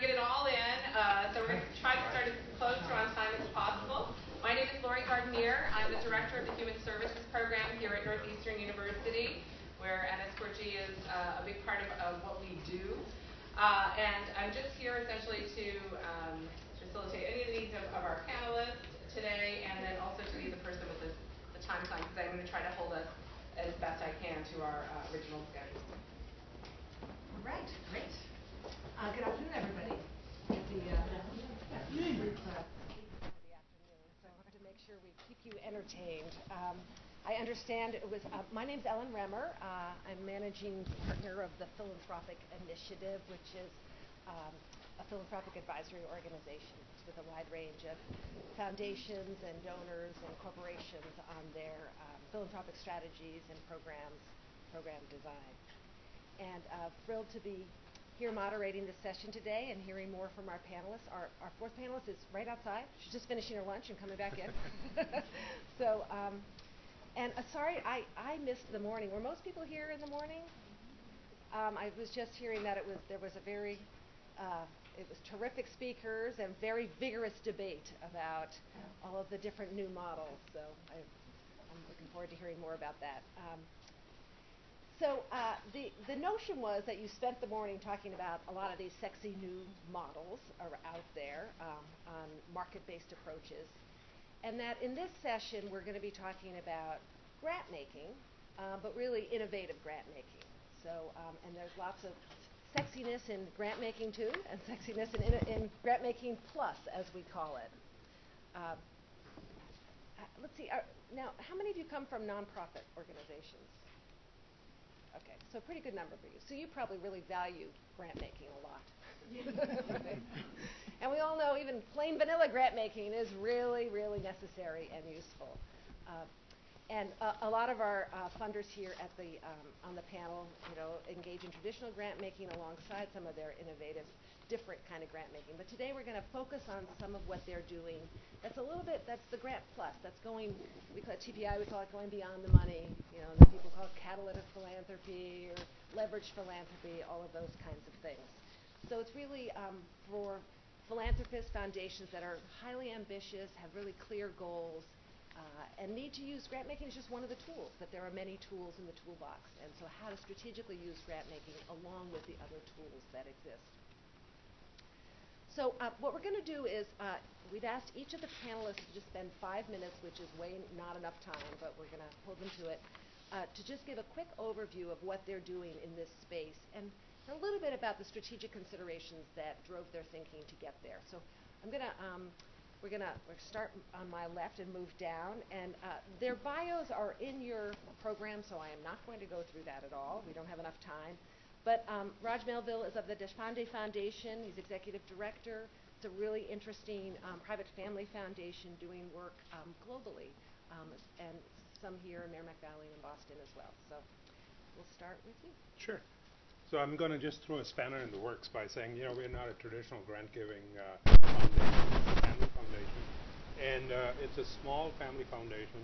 to get it all in, so we're going to try to start as close or on time as possible. My name is Lori Gardenier. I'm the director of the Human Services Program here at Northeastern University, where NS4G is a big part of what we do. And I'm just here essentially to facilitate any of the needs of our panelists today, and then also to be the person with the time sign, because I'm going to try to hold us as best I can to our original schedule. All right, great. Good afternoon, everybody. Good afternoon. So I'm going to make sure we keep you entertained. I understand it was, my name's Ellen Remmer. I'm managing partner of the Philanthropic Initiative, which is a philanthropic advisory organization with a wide range of foundations and donors and corporations on their philanthropic strategies and program design. And thrilled to be here moderating this session today and hearing more from our panelists. Our fourth panelist is right outside. She's just finishing her lunch and coming back in. So, sorry, I missed the morning. Were most people here in the morning? I was just hearing that there was a very, it was terrific speakers and very vigorous debate about all of the different new models. So I'm looking forward to hearing more about that. So the notion was that you spent the morning talking about a lot of these sexy new models are out there on market-based approaches, and that in this session we're going to be talking about grant making, but really innovative grant making. So and there's lots of sexiness in grant making too, and sexiness in grant making plus, as we call it. Let's see. Now, how many of you come from nonprofit organizations? Okay, so a pretty good number for you. So you probably really value grant making a lot. And we all know even plain vanilla grant making is really, really necessary and useful. And a lot of our funders here at on the panel, engage in traditional grant making alongside some of their innovative, different kind of grant making. But today we're going to focus on some of what they're doing. That's a little bit. That's the grant plus. That's going. We call it TPI. We call it going beyond the money. People call it catalytic philanthropy or leveraged philanthropy. All of those kinds of things. So it's really for philanthropists, foundations that are highly ambitious, have really clear goals. And need to use grant making is just one of the tools, but there are many tools in the toolbox. And so how to strategically use grant making along with the other tools that exist. So what we're going to do is we've asked each of the panelists to just spend 5 minutes, which is not enough time, but we're going to hold them to it, to just give a quick overview of what they're doing in this space and a little bit about the strategic considerations that drove their thinking to get there. So I'm going to we're start on my left and move down, and their bios are in your program, so I am not going to go through that at all. We don't have enough time. But Raj Melville is of the Deshpande Foundation. He's executive director. It's a really interesting private family foundation doing work globally, and some here in Merrimack Valley and in Boston as well. So we'll start with you. Sure. So I'm going to just throw a spanner in the works by saying, we're not a traditional grant-giving family foundation, and it's a small family foundation.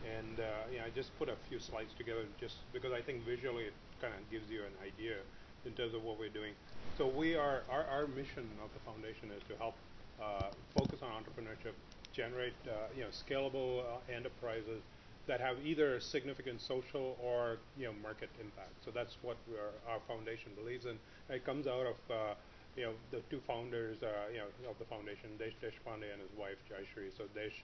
And I just put a few slides together just because I think visually it kind of gives you an idea in terms of what we're doing. So our mission of the foundation is to help focus on entrepreneurship, generate scalable enterprises that have either significant social or market impact. So that's what our foundation believes in. It comes out of the two founders of the foundation, Deshpande and his wife Jaishri. So Desh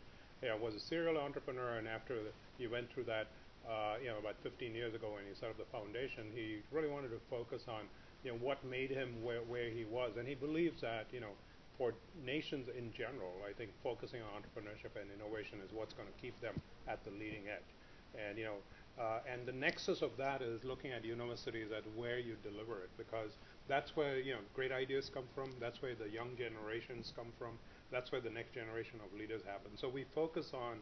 was a serial entrepreneur, and after he went through that, about 15 years ago when he set up the foundation, he really wanted to focus on what made him where he was, and he believes that for nations in general, I think focusing on entrepreneurship and innovation is what's going to keep them at the leading edge. And and the nexus of that is looking at universities at where you deliver it, because that's where great ideas come from. That's where the young generations come from. That's where the next generation of leaders happen. So we focus on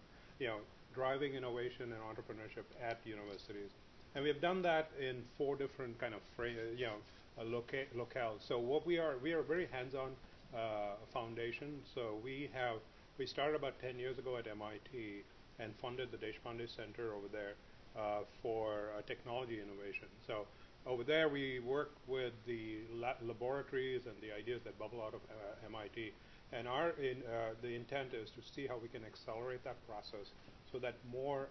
driving innovation and entrepreneurship at universities, and we've done that in 4 different kind of locales. So what we are a very hands-on foundation. So we started about 10 years ago at MIT and funded the Deshpande Center over there for technology innovation. So Over there, we work with the laboratories and the ideas that bubble out of MIT. And the intent is to see how we can accelerate that process so that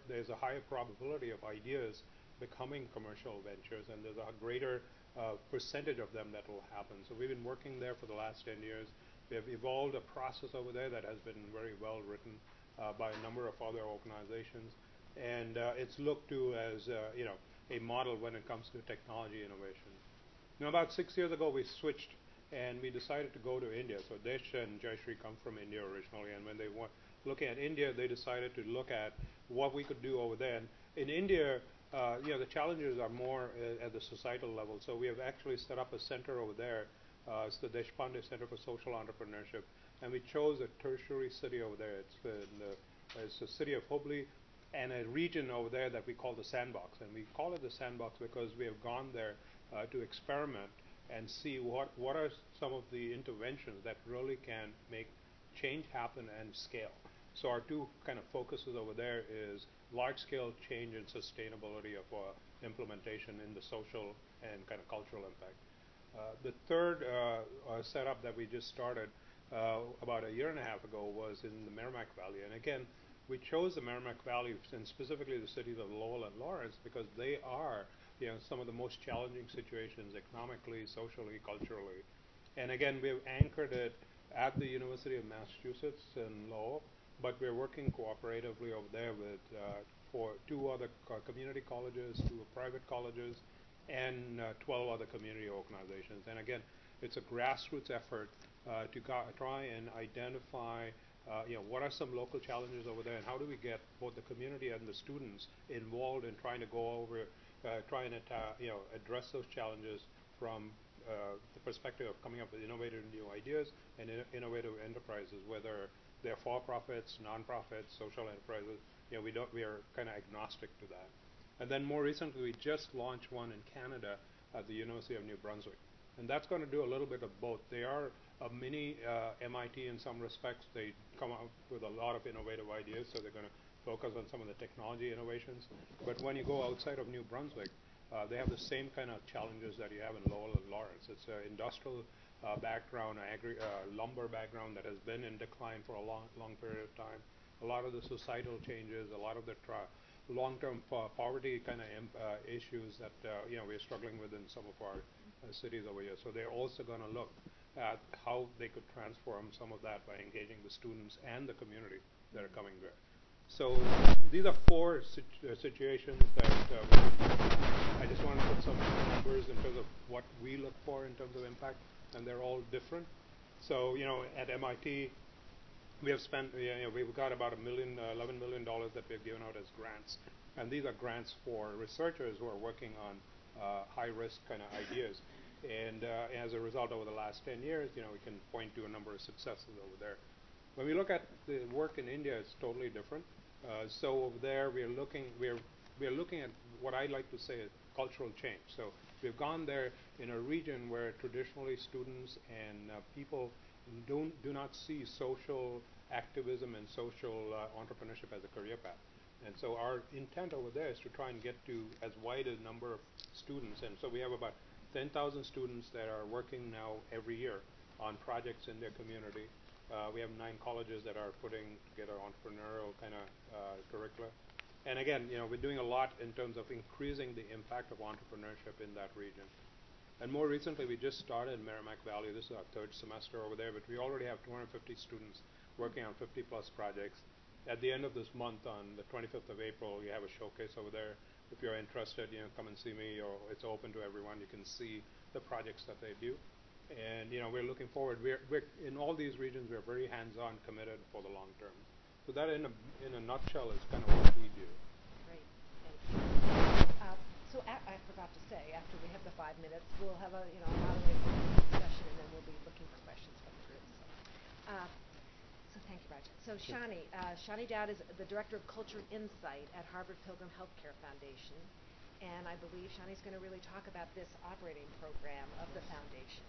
there's a higher probability of ideas becoming commercial ventures, and there's a greater percentage of them that will happen. So we've been working there for the last 10 years. We have evolved a process over there that has been very well written by a number of other organizations. And it's looked to as a model when it comes to technology innovation. About 6 years ago, we switched and we decided to go to India. So Desh and Jayashree come from India originally, and when they were looking at India, they decided to look at what we could do over there. And in India, the challenges are more at the societal level. So we have actually set up a center over there. It's the Deshpande Center for Social Entrepreneurship, and we chose a tertiary city over there. It's the city of Hubli, and a region over there that we call the Sandbox. And we call it the Sandbox because we have gone there to experiment and see what are some of the interventions that really can make change happen and scale. So our two kind of focuses over there is large-scale change and sustainability of implementation in the social and kind of cultural impact. The third setup that we just started about a year and a half ago was in the Merrimack Valley. And again, we chose the Merrimack Valley and specifically the cities of Lowell and Lawrence because they are some of the most challenging situations economically, socially, culturally. And again, we've anchored it at the University of Massachusetts in Lowell, but we're working cooperatively over there with for 2 other community colleges, 2 private colleges, and 12 other community organizations. And again, it's a grassroots effort to try and identify what are some local challenges over there, and how do we get both the community and the students involved in trying to go over, try and address those challenges from the perspective of coming up with innovative new ideas and innovative enterprises, whether they're for-profits, non-profits, social enterprises. We are kind of agnostic to that. And then more recently, we just launched one in Canada at the University of New Brunswick. And that's going to do a little bit of both. They are a mini MIT in some respects. They come out with a lot of innovative ideas, so they're going to focus on some of the technology innovations. But when you go outside of New Brunswick, they have the same kind of challenges that you have in Lowell and Lawrence. It's an industrial background, lumber background that has been in decline for a long period of time. A lot of the societal changes, a lot of the long-term poverty kind of issues that we're struggling with in some of our cities over here. So they're also going to look at how they could transform some of that by engaging the students and the community that are coming there. So these are 4 situations that I just want to put some numbers in terms of what we look for in terms of impact, and they're all different. So at MIT, we have spent, we've got about $11 million that we've given out as grants, and these are grants for researchers who are working on high-risk kind of ideas. And as a result, over the last 10 years, we can point to a number of successes over there. When we look at the work in India, it's totally different. So over there, we're looking at what I like to say is cultural change. So we've gone there in a region where traditionally students and people do not see social activism and social entrepreneurship as a career path. And so our intent over there is to try and get to as wide a number of students. And so we have about 10,000 students that are working now every year on projects in their community. We have 9 colleges that are putting together entrepreneurial kind of curricula. And again, we're doing a lot in terms of increasing the impact of entrepreneurship in that region. And more recently, we just started in Merrimack Valley. This is our 3rd semester over there, but we already have 250 students working on 50-plus projects. At the end of this month, on the 25th of April, we have a showcase over there. If you're interested, come and see me, or it's open to everyone. You can see the projects that they do. And we're looking forward. We're in all these regions. We're very hands-on, committed for the long term. So that, in a nutshell, is kind of what we do. Great, thank you. So I forgot to say, after we have the 5 minutes, we'll have a moderator discussion, and then we'll be looking for questions from the group. So thank you, Rajan. So Shani Dowd is the Director of Culture Insight at Harvard Pilgrim Healthcare Foundation. And I believe Shani's going to really talk about this operating program of the foundation.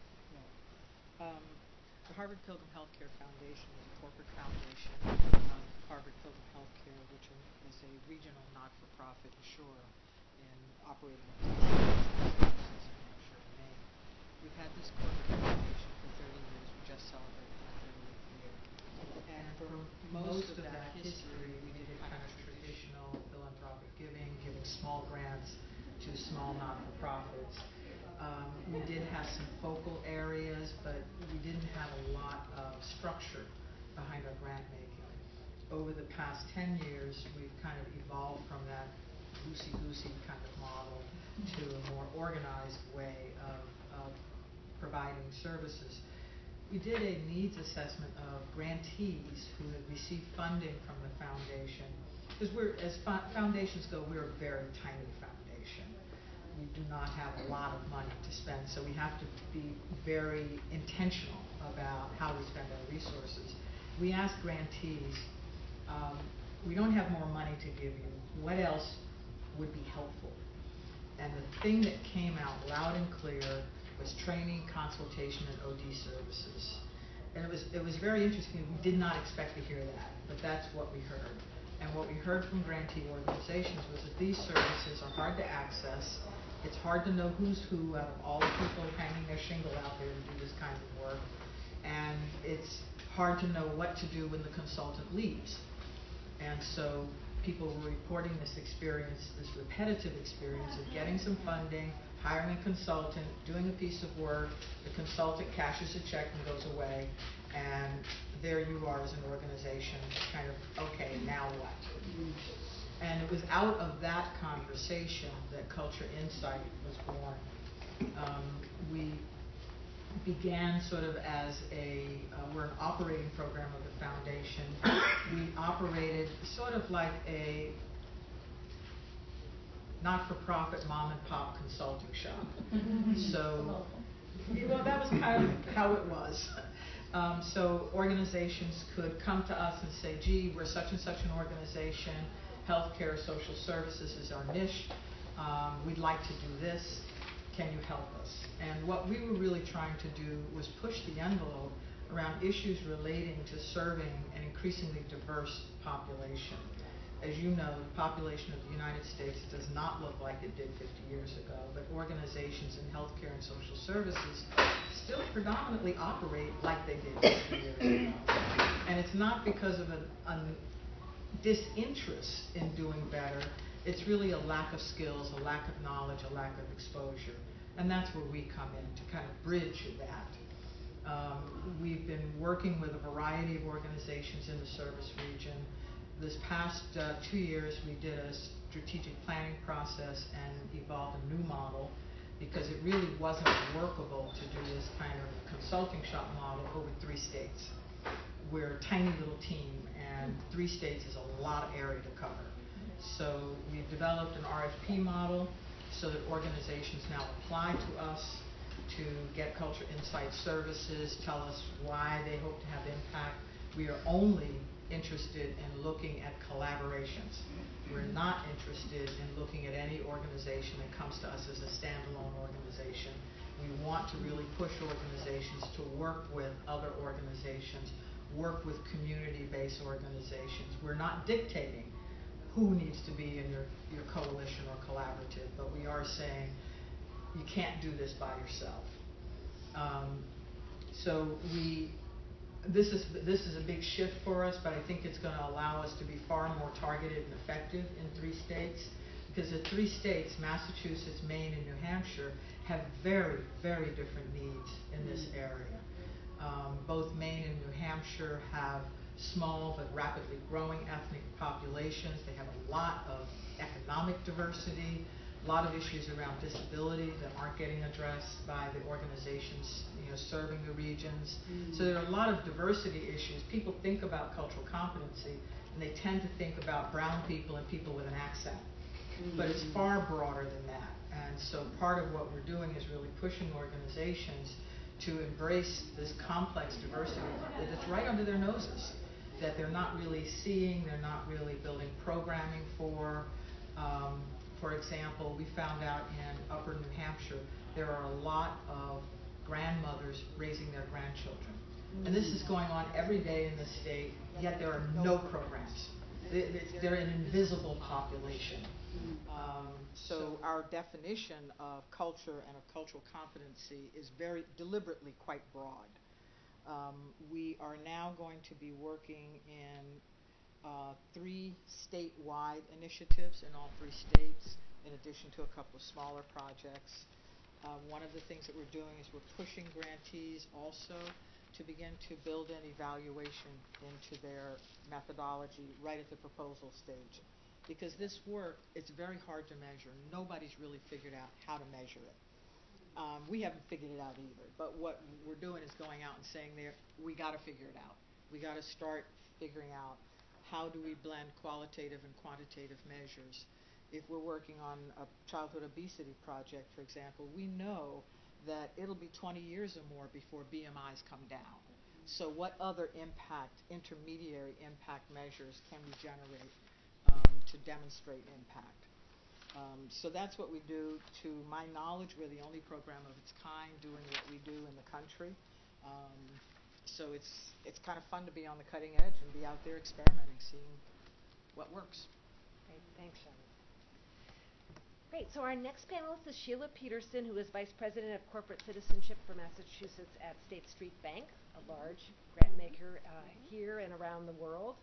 The Harvard Pilgrim Healthcare Foundation is a corporate foundation of Harvard Pilgrim Healthcare, which is a regional not-for-profit insurer in operating in Wales, New Hampshire, and Maine. We've had this corporate foundation for 30 years. We just celebrated our 30th year. And for most of that history, we did kind of traditional philanthropic giving small grants to small not-for-profits. We did have some focal areas, but we didn't have a lot of structure behind our grant making. Over the past 10 years, we've kind of evolved from that loosey-goosey kind of model to a more organized way of providing services. We did a needs assessment of grantees who had received funding from the foundation. Because as foundations go, we're a very tiny foundation. We do not have a lot of money to spend, so we have to be very intentional about how we spend our resources. We ask grantees, we don't have more money to give you. What else would be helpful? And the thing that came out loud and clear was training, consultation, and OT services. And it was very interesting. We did not expect to hear that, but that's what we heard. And what we heard from grantee organizations was that these services are hard to access. It's hard to know who's who out of all the people hanging their shingle out there to do this kind of work. And it's hard to know what to do when the consultant leaves. And so people were reporting this experience, this repetitive experience of getting some funding, hiring a consultant, doing a piece of work, the consultant cashes a check and goes away, and there you are as an organization, kind of, okay, now what? And it was out of that conversation that Culture Insight was born. We began sort of as we're an operating program of the foundation. We operated sort of like a not-for-profit mom-and-pop consulting shop. So, well, that was kind of how it was. So organizations could come to us and say, gee, we're such and such an organization, healthcare, social services is our niche, we'd like to do this, can you help us? And what we were really trying to do was push the envelope around issues relating to serving an increasingly diverse population. As you know, the population of the United States does not look like it did 50 years ago, but organizations in healthcare and social services still predominantly operate like they did 50 years ago. And it's not because of a disinterest in doing better, it's really a lack of skills, a lack of knowledge, a lack of exposure. And that's where we come in, to kind of bridge that. We've been working with a variety of organizations in the service region. This past 2 years, we did a strategic planning process and evolved a new model because it really wasn't workable to do this kind of consulting shop model over 3 states. We're a tiny little team, and 3 states is a lot of area to cover. So we've developed an RFP model so that organizations now apply to us to get Culture Insight services, tell us why they hope to have impact. We are only interested in looking at collaborations. We're not interested in looking at any organization that comes to us as a standalone organization. We want to really push organizations to work with other organizations, work with community-based organizations. We're not dictating who needs to be in your coalition or collaborative, but we are saying you can't do this by yourself. This is a big shift for us, but I think it's going to allow us to be far more targeted and effective in 3 states, because the 3 states, Massachusetts, Maine, and New Hampshire, have very, very different needs in this area. Both Maine and New Hampshire have small but rapidly growing ethnic populations. They have a lot of economic diversity, a lot of issues around disability that aren't getting addressed by the organizations serving the regions. So there are a lot of diversity issues. People think about cultural competency, and they tend to think about brown people and people with an accent. But it's far broader than that. And so part of what we're doing is really pushing organizations to embrace this complex diversity that's right under their noses, that they're not really seeing, they're not really building programming for. For example, we found out in Upper New Hampshire, there are a lot of grandmothers raising their grandchildren. And this is going on every day in the state, yet there are no programs. They're an invisible population. So our definition of culture and of cultural competency is very deliberately quite broad. We are now going to be working in 3 statewide initiatives in all 3 states, in addition to a couple of smaller projects. One of the things that we're doing is we're pushing grantees also to begin to build in evaluation into their methodology right at the proposal stage. Because this work, it's very hard to measure. Nobody's really figured out how to measure it. We haven't figured it out either. But what we're doing is going out and saying, we got to figure it out. We got to start figuring out how do we blend qualitative and quantitative measures. If we're working on a childhood obesity project, for example, we know that it'll be 20 years or more before BMIs come down. So what other intermediary impact measures can we generate to demonstrate impact? So that's what we do. To my knowledge, we're the only program of its kind doing what we do in the country. So it's kind of fun to be on the cutting edge and be out there experimenting, seeing what works. Great, thanks, Shani. Great, so our next panelist is Sheila Peterson, who is Vice President of Corporate Citizenship for Massachusetts at State Street Bank, a large grant maker here and around the world,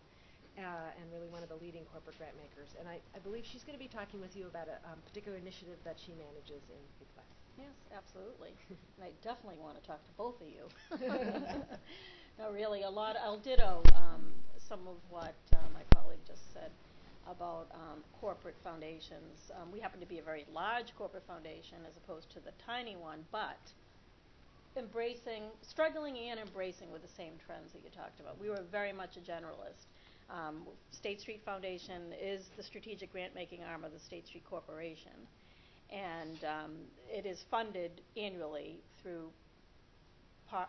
and really one of the leading corporate grant makers. And I believe she's going to be talking with you about a particular initiative that she manages in Big Class. Yes, absolutely. And I definitely want to talk to both of you. No, really, I'll ditto some of what my colleague just said about corporate foundations. We happen to be a very large corporate foundation as opposed to the tiny one, but struggling and embracing with the same trends that you talked about. We were very much a generalist. State Street Foundation is the strategic grant-making arm of the State Street Corporation, and it is funded annually through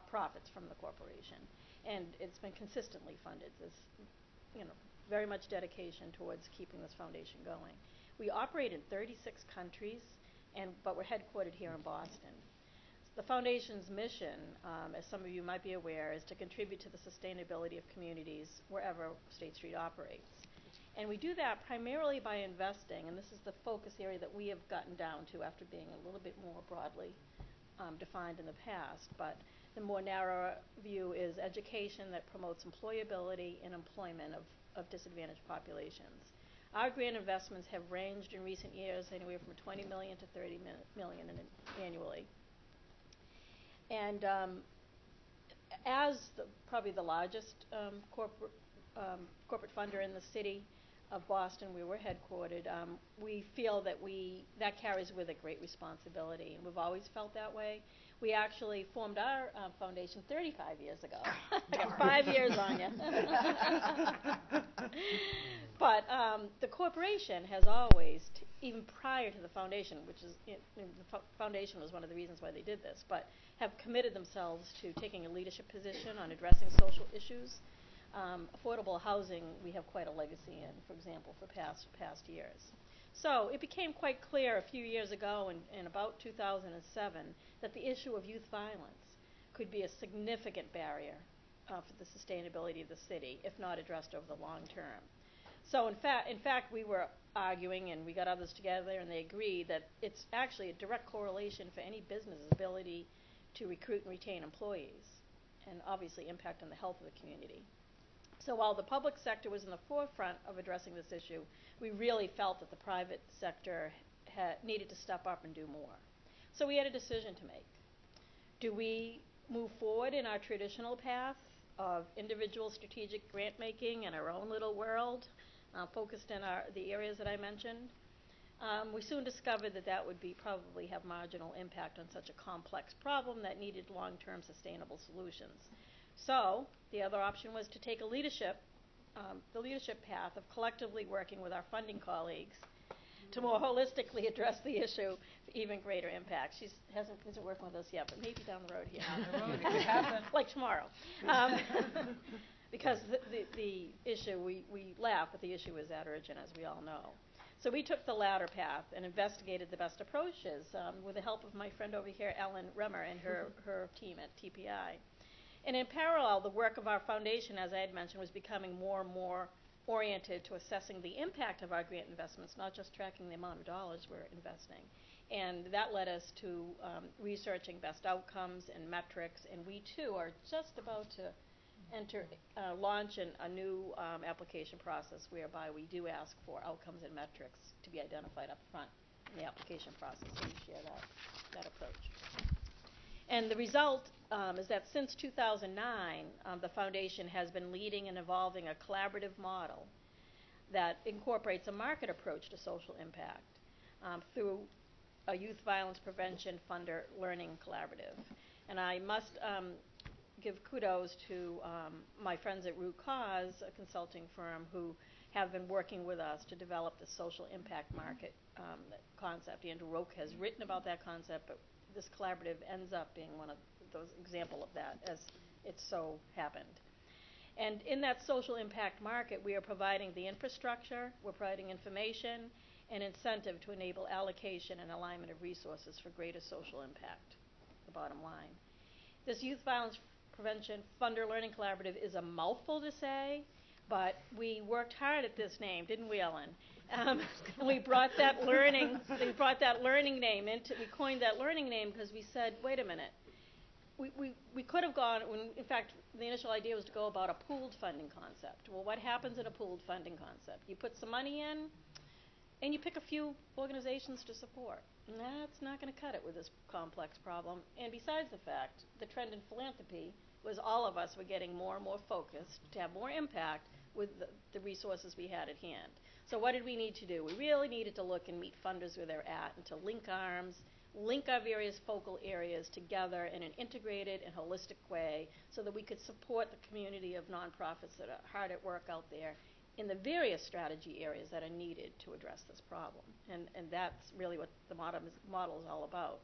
profits from the corporation, and it's been consistently funded. This, very much dedication towards keeping this foundation going. We operate in 36 countries, but we're headquartered here in Boston. The foundation's mission, as some of you might be aware, is to contribute to the sustainability of communities wherever State Street operates. And we do that primarily by investing, and this is the focus area that we have gotten down to after being a little bit more broadly defined in the past. But the more narrow view is education that promotes employability and employment of disadvantaged populations. Our grant investments have ranged in recent years anywhere from $20 million to $30 million annually. And as probably the largest corporate funder in the city of Boston, where we're headquartered, we feel that carries with it great responsibility, and we've always felt that way. We actually formed our foundation 35 years ago. I got 5 years on you. But the corporation has always, even prior to the foundation, which is, the foundation was one of the reasons why they did this, but have committed themselves to taking a leadership position on addressing social issues. Affordable housing, we have quite a legacy in, for example, for past years. So it became quite clear a few years ago, in about 2007, that the issue of youth violence could be a significant barrier for the sustainability of the city, if not addressed over the long term. So in fact, we were arguing, and we got others together, and they agreed that it's actually a direct correlation for any business's ability to recruit and retain employees, and obviously impact on the health of the community. So while the public sector was in the forefront of addressing this issue, we really felt that the private sector needed to step up and do more. So we had a decision to make. Do we move forward in our traditional path of individual strategic grant making in our own little world, focused in the areas that I mentioned? We soon discovered that would probably have marginal impact on such a complex problem that needed long-term sustainable solutions. So the other option was to take the leadership path of collectively working with our funding colleagues to more holistically address the issue for even greater impact. She isn't working with us yet, but maybe down the road here. Down the road, it could happen. Like tomorrow. Because the issue, we laugh, but the issue is that urgent, as we all know. So we took the latter path and investigated the best approaches with the help of my friend over here, Ellen Remmer, and her team at TPI. And in parallel, the work of our foundation, as I had mentioned, was becoming more and more oriented to assessing the impact of our grant investments, not just tracking the amount of dollars we're investing. And that led us to researching best outcomes and metrics, and we too are just about to launch a new application process whereby we do ask for outcomes and metrics to be identified up front in the application process, so we share that approach. And the result is that since 2009, the foundation has been leading and evolving a collaborative model that incorporates a market approach to social impact through a youth violence prevention funder learning collaborative. And I must give kudos to my friends at Root Cause, a consulting firm, who have been working with us to develop the social impact market concept. Andrew Roque has written about that concept, but this collaborative ends up being one of those example of that, as it so happened. And in that social impact market, we are providing the infrastructure, we're providing information and incentive to enable allocation and alignment of resources for greater social impact, the bottom line. This Youth Violence Prevention Funder Learning Collaborative is a mouthful to say, but we worked hard at this name, didn't we, Ellen? We brought that learning name we coined that learning name because we said, wait a minute, we could have gone, in fact, the initial idea was to go about a pooled funding concept. Well, what happens in a pooled funding concept? You put some money in, and you pick a few organizations to support. And that's not going to cut it with this complex problem. And besides the fact, the trend in philanthropy was all of us were getting more and more focused to have more impact with the resources we had at hand. So what did we need to do? We really needed to look and meet funders where they're at and to link arms, link our various focal areas together in an integrated and holistic way so that we could support the community of nonprofits that are hard at work out there in the various strategy areas that are needed to address this problem. And that's really what the model is all about.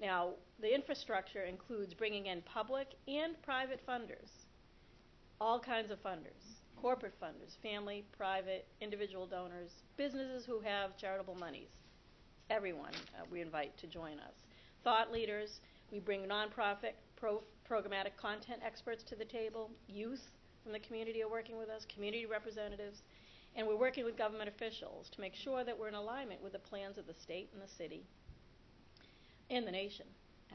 Now, the infrastructure includes bringing in public and private funders, all kinds of funders, corporate funders, family, private, individual donors, businesses who have charitable monies. Everyone we invite to join us. Thought leaders, we bring nonprofit programmatic content experts to the table, youth from the community are working with us, community representatives, and we're working with government officials to make sure that we're in alignment with the plans of the state and the city and the nation,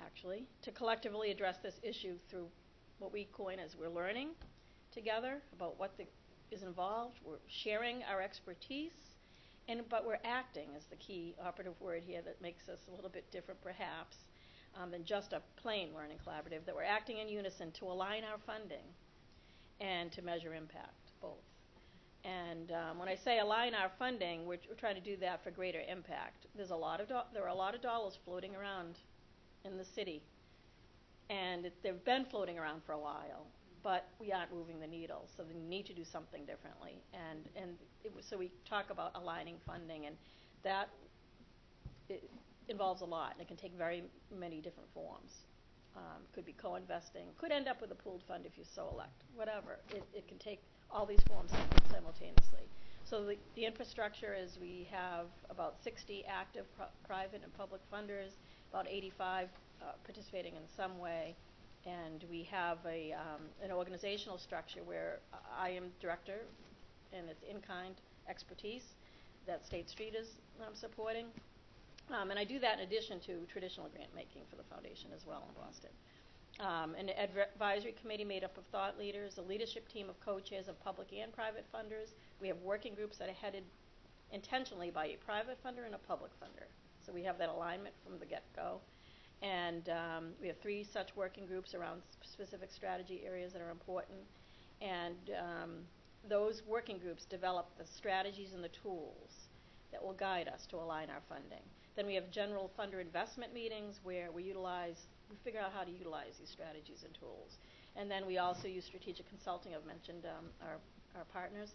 actually, to collectively address this issue through what we coin as we're learning together about what is involved. We're sharing our expertise, but we're acting is the key operative word here that makes us a little bit different, perhaps, than just a plain learning collaborative, that we're acting in unison to align our funding and to measure impact, both. And when I say align our funding, we're trying to do that for greater impact. There are a lot of dollars floating around in the city, and they've been floating around for a while, but we aren't moving the needle, so we need to do something differently. So we talk about aligning funding, and that involves a lot, and it can take very many different forms. Could be co-investing, could end up with a pooled fund if you so elect, whatever. It can take all these forms simultaneously. So the infrastructure is we have about 60 active private and public funders, about 85 participating in some way, and we have an organizational structure where I am director, and it's in-kind expertise that State Street is supporting. And I do that in addition to traditional grant making for the foundation as well in Boston. An advisory committee made up of thought leaders, a leadership team of co-chairs of public and private funders. We have working groups that are headed intentionally by a private funder and a public funder. So we have that alignment from the get-go. And we have 3 such working groups around specific strategy areas that are important. And those working groups develop the strategies and the tools that will guide us to align our funding. Then we have general funder investment meetings where we figure out how to utilize these strategies and tools. And then we also use strategic consulting. I've mentioned our partners.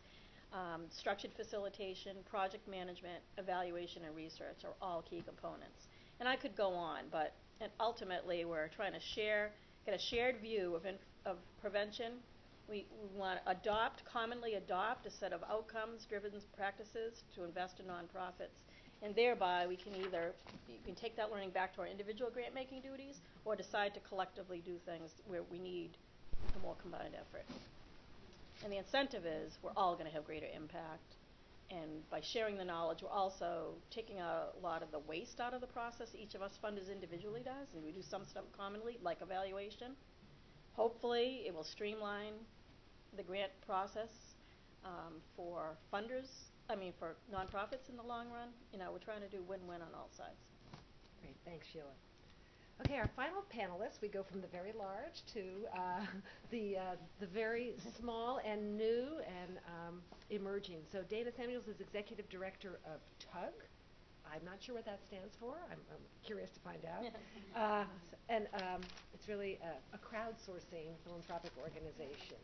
Structured facilitation, project management, evaluation, and research are all key components. And I could go on, but ultimately we're trying to get a shared view of prevention. We want to commonly adopt a set of outcomes-driven practices to invest in nonprofits. And thereby, you can take that learning back to our individual grant-making duties or decide to collectively do things where we need a more combined effort. And the incentive is we're all going to have greater impact. And by sharing the knowledge, we're also taking a lot of the waste out of the process each of us funders individually does. And we do some stuff commonly, like evaluation. Hopefully, it will streamline the grant process for funders, for nonprofits in the long run. We're trying to do win-win on all sides. Great, thanks, Sheila. Okay, our final panelists, we go from the very large to the very small and new and emerging. So Dana Samuels is Executive Director of TUGG. I'm not sure what that stands for. I'm curious to find out. And it's really a crowdsourcing philanthropic organization.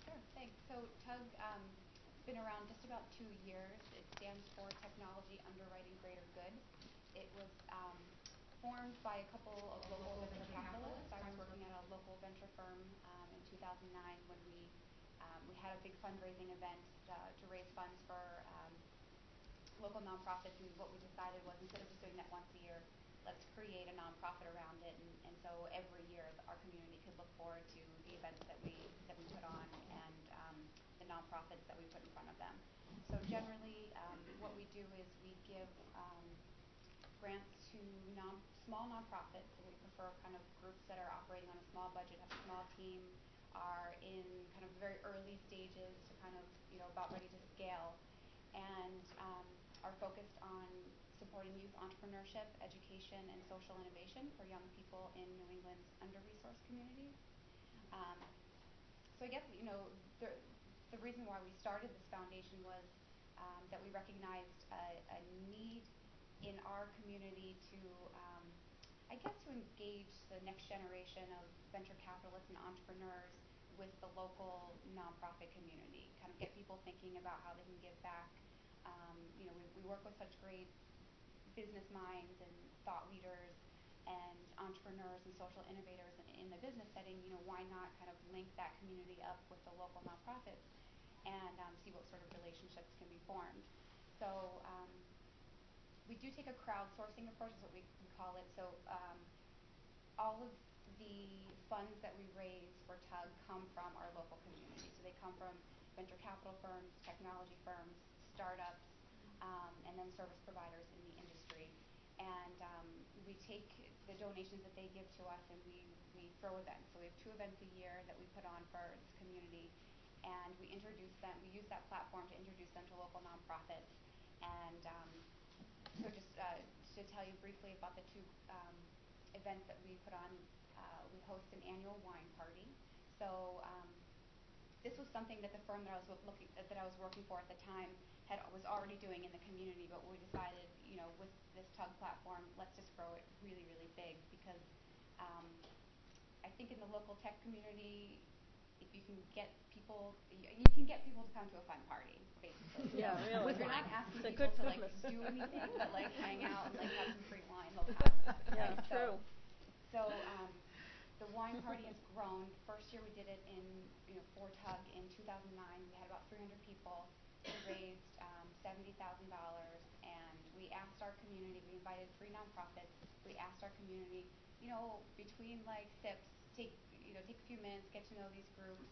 Sure, thanks. So TUGG has been around just about 2 years. It stands for Technology Underwriting Greater Good. It was formed by a couple of local venture capitalists. I was working at a local venture firm in 2009 when we had a big fundraising event to raise funds for local nonprofits, and what we decided was instead of just doing that once a year, let's create a nonprofit around it, and so every year our community could look forward to the events that we put on and the nonprofits that we put in front of them. So generally, what we do is we give grants to small nonprofits, and we prefer kind of groups that are operating on a small budget, have a small team, are in kind of very early stages to kind of about ready to scale, and are focused on supporting youth entrepreneurship, education, and social innovation for young people in New England's under-resourced communities. So I guess the reason why we started this foundation was that we recognized a need in our community to engage the next generation of venture capitalists and entrepreneurs with the local nonprofit community, kind of get people thinking about how they can give back. We work with such great business minds and thought leaders and entrepreneurs and social innovators in the business setting. Why not kind of link that community up with the local nonprofits and see what sort of relationships can be formed. So we do take a crowdsourcing approach, is what we call it. So all of the funds that we raise for TUGG come from our local community. So they come from venture capital firms, technology firms, startups, and then service providers in the industry. And we take the donations that they give to us and we throw events. So we have 2 events a year that we put on for this community, and we introduce them. We use that platform to introduce them to local nonprofits. And so just to tell you briefly about the 2 events that we put on, we host an annual wine party. So this was something that the firm that I was working for at the time was already doing in the community, but we decided, with this TUGG platform, let's just grow it really, really big, because I think in the local tech community, if you can get people, to come to a fun party, basically. Yeah, really. You're not asking it's people to do anything, but hang out and have some free wine. They'll come. Yeah, right? true. So the wine party has grown. First year we did it for TUGG in 2009. We had about 300 people. We raised $70,000, and we asked our community. We invited 3 nonprofits. We asked our community, between sips, take a few minutes, get to know these groups,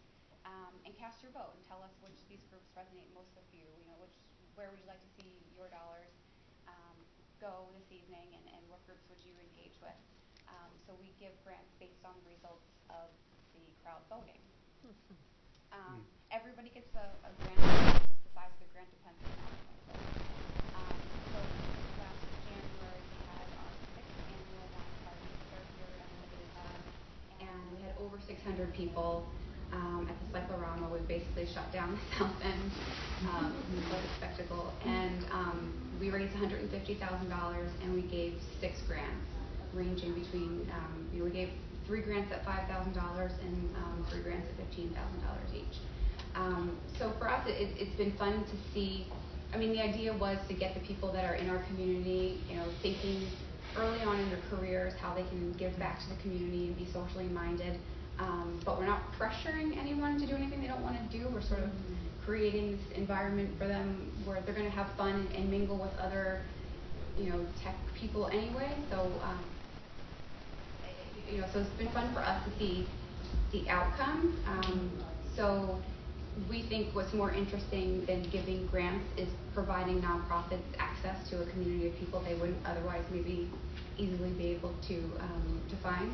and cast your vote and tell us which of these groups resonate most with you. Where would you like to see your dollars go this evening, and what groups would you engage with? So we give grants based on the results of the crowd voting. Everybody gets a grant. Just the size of the grant depends on the outcome. So last January we had our 6th annual wine party, 3rd year at the TUGG, and we had over 600 people at the Cyclorama. We basically shut down the South End. It was quite a spectacle. And we raised $150,000, and we gave 6 grants, ranging between, we gave 3 grants at $5,000 and 3 grants at $15,000 each. So for us, it's been fun to see. The idea was to get the people that are in our community, thinking early on in their careers how they can give back to the community and be socially minded. But we're not pressuring anyone to do anything they don't want to do. We're sort of creating this environment for them where they're going to have fun and mingle with other, tech people anyway. So, so it's been fun for us to see the outcome. So we think what's more interesting than giving grants is providing nonprofits access to a community of people they wouldn't otherwise maybe easily be able to find.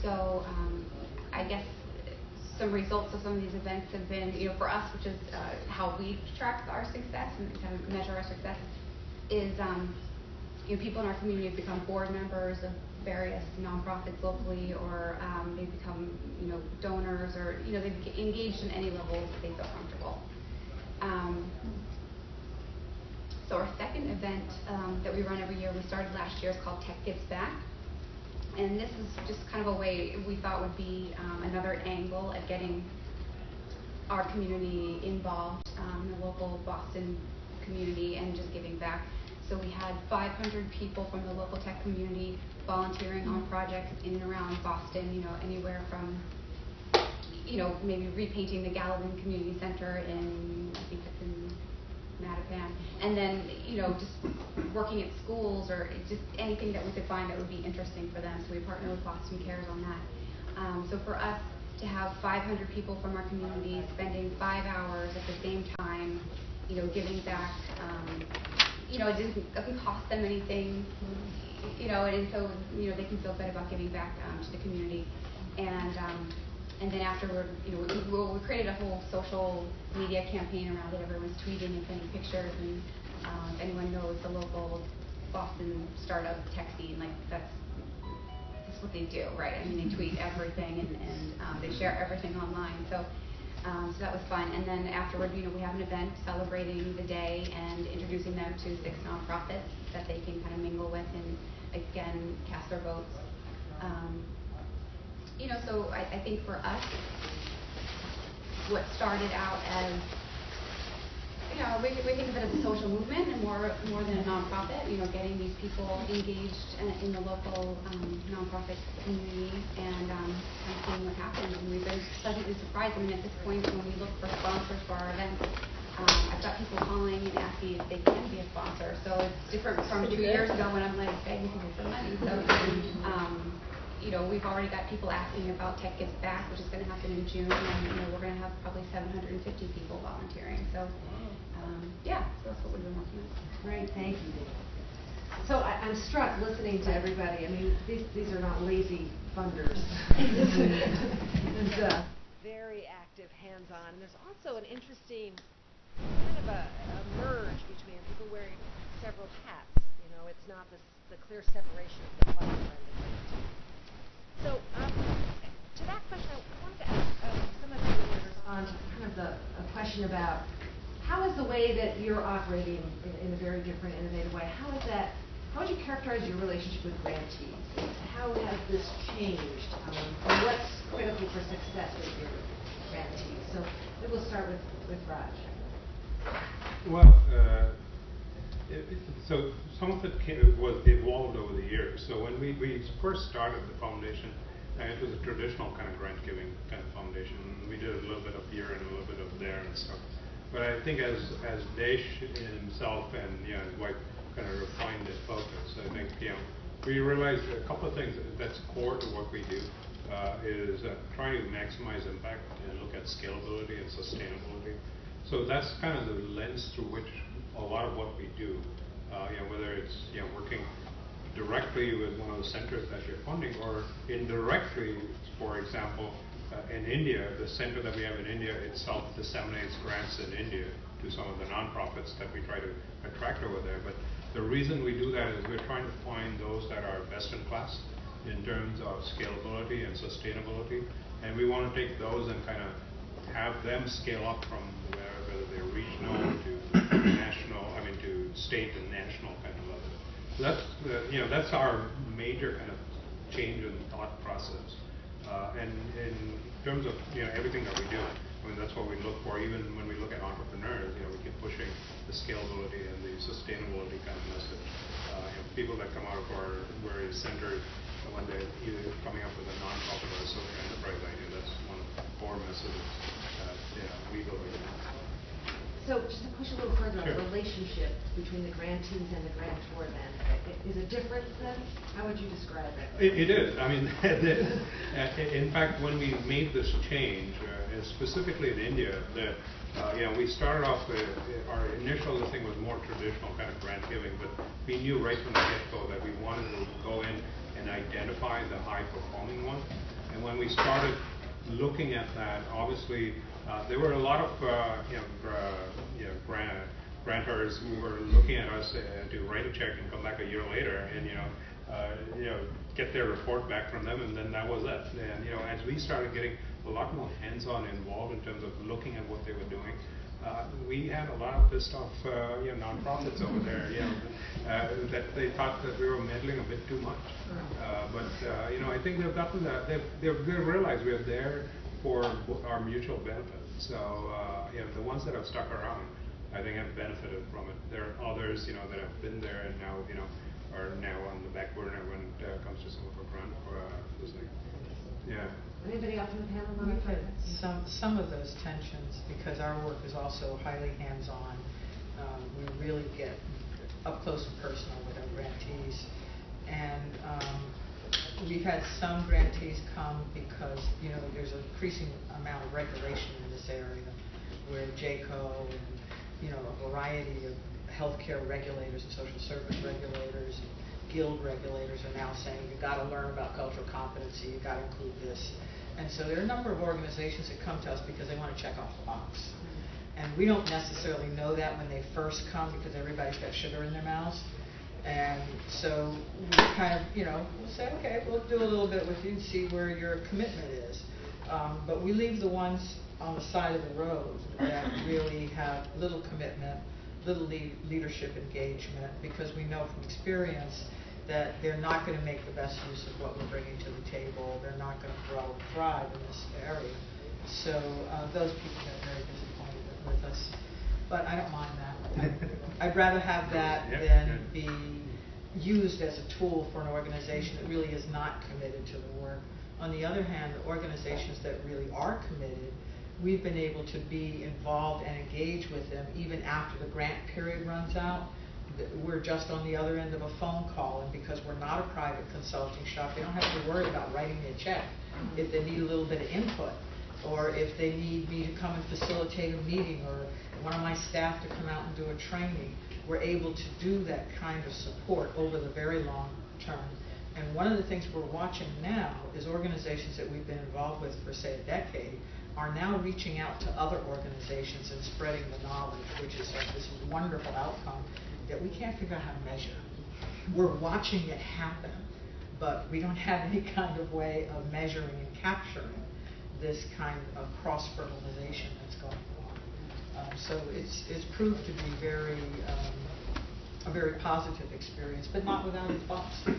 So I guess some results of some of these events have been, for us, which is how we track our success and kind of measure our success, is people in our community have become board members of various nonprofits locally, or they become, donors, or they've engaged in any level that they feel comfortable. So our second event that we run every year, we started last year, is called Tech Gives Back. And this is just kind of a way we thought would be another angle at getting our community involved, the local Boston community, and just giving back. So we had 500 people from the local tech community volunteering on projects in and around Boston, anywhere from, maybe repainting the Gallatin Community Center in, I think it's in Mattapan, and then, just working at schools, or just anything that we could find that would be interesting for them. So we partner with Boston Cares on that. So for us to have 500 people from our community spending 5 hours at the same time, giving back, it doesn't cost them anything, and so, they can feel good about giving back to the community. And then afterward, we created a whole social media campaign around it. Everyone's tweeting and sending pictures, and if anyone knows the local Boston startup tech scene, that's what they do, right? I mean, they tweet everything, and they share everything online. So that was fun. And then afterward, we have an event celebrating the day and introducing them to 6 nonprofits that they can kind of mingle with and, again, cast their votes. So I think for us, what started out as, we think of it as a social movement and more than a nonprofit, getting these people engaged in the local nonprofit community, and seeing what happens. And we've been pleasantly surprised. I mean, at this point, when we look for sponsors for our events, I've got people calling and asking if they can be a sponsor. So it's different from 2 years ago when I'm begging people for money. So, we've already got people asking about Tech Gives Back, which is going to happen in June, and we're going to have probably 750 people volunteering. So, so that's what we've been working on. Great, thank you. So I'm struck listening to everybody. I mean, these are not lazy funders. It's very active, hands-on. And there's also an interesting kind of a merge between people wearing several hats. It's not the clear separation of the funder and the grantee. So to that question, I wanted to ask some of you to respond to kind of a question about how is the way that you're operating in a very different, innovative way, how would you characterize your relationship with grantees? How has this changed? And what's critical for success with your grantees? So maybe we'll start with Raj. Well, so some of it was evolved over the years. So when we first started the foundation, it was a traditional kind of grant giving kind of foundation. We did a little bit of here and a little bit of there and stuff. But I think as Desh himself and his wife kind of refined their focus, I think we realized a couple of things that's core to what we do is trying to maximize impact and look at scalability and sustainability. So that's kind of the lens through which a lot of what we do, whether it's working directly with one of the centers that you're funding, or indirectly, for example, in India, the center that we have in India itself disseminates grants in India to some of the nonprofits that we try to attract over there. But the reason we do that is we're trying to find those that are best in class in terms of scalability and sustainability, and we want to take those and kind of have them scale up from whether they're regional to national, to state and national kind of level. So that's our major kind of change in thought process. And in terms of everything that we do, that's what we look for. Even when we look at entrepreneurs, we keep pushing the scalability and the sustainability kind of message. People that come out of our various centers, when they're either coming up with a nonprofit or a social enterprise idea, that's one of the core messages we believe in. So just to push a little further on the relationship between the grantees and the grantor then, Is it different then? How would you describe it? It is. I mean, in fact, when we made this change, specifically in India, we started off with our initial listing was more traditional kind of grant giving, but we knew right from the get-go that we wanted to go in and identify the high-performing ones. And when we started looking at that, obviously there were a lot of grantors who were looking at us to write a check and come back a year later and get their report back from them, and then that was it. And as we started getting a lot more hands-on involved in terms of looking at what they were doing, we had a lot of pissed off nonprofits over there, that they thought that we were meddling a bit too much. But I think they've gotten that. They've realized we're there for our mutual benefit. So the ones that have stuck around, I think, have benefited from it. There are others, that have been there and now, are now on the back burner when it comes to some of our grant listening. Yeah. Anybody else in the panel want to comment? Some of those tensions, because our work is also highly hands-on. We really get up close and personal with our grantees, and we've had some grantees come because there's an increasing amount of regulation in this area, where JCO and a variety of healthcare regulators and social service regulators and guild regulators are now saying you've got to learn about cultural competency, you've got to include this. And so there are a number of organizations that come to us because they want to check off the box. And we don't necessarily know that when they first come because everybody's got sugar in their mouths. And so we kind of, we'll say, okay, we'll do a little bit with you and see where your commitment is. But we leave the ones on the side of the road that really have little commitment, little leadership engagement, because we know from experience that they're not going to make the best use of what we're bringing to the table. They're not going to grow and thrive in this area. So those people get very disappointed with us. But I don't mind that. I'd rather have that than be used as a tool for an organization that really is not committed to the work. On the other hand, the organizations that really are committed, we've been able to be involved and engage with them even after the grant period runs out. We're just on the other end of a phone call, and because we're not a private consulting shop, they don't have to worry about writing me a check if they need a little bit of input, or if they need me to come and facilitate a meeting, or one of my staff to come out and do a training. We're able to do that kind of support over the very long term. And one of the things we're watching now is organizations that we've been involved with for, say, a decade are now reaching out to other organizations and spreading the knowledge, which is like this wonderful outcome that we can't figure out how to measure. We're watching it happen, but we don't have any kind of way of measuring and capturing this kind of cross-fertilization that's going on. So it's proved to be a very positive experience, but not without its bumps. Our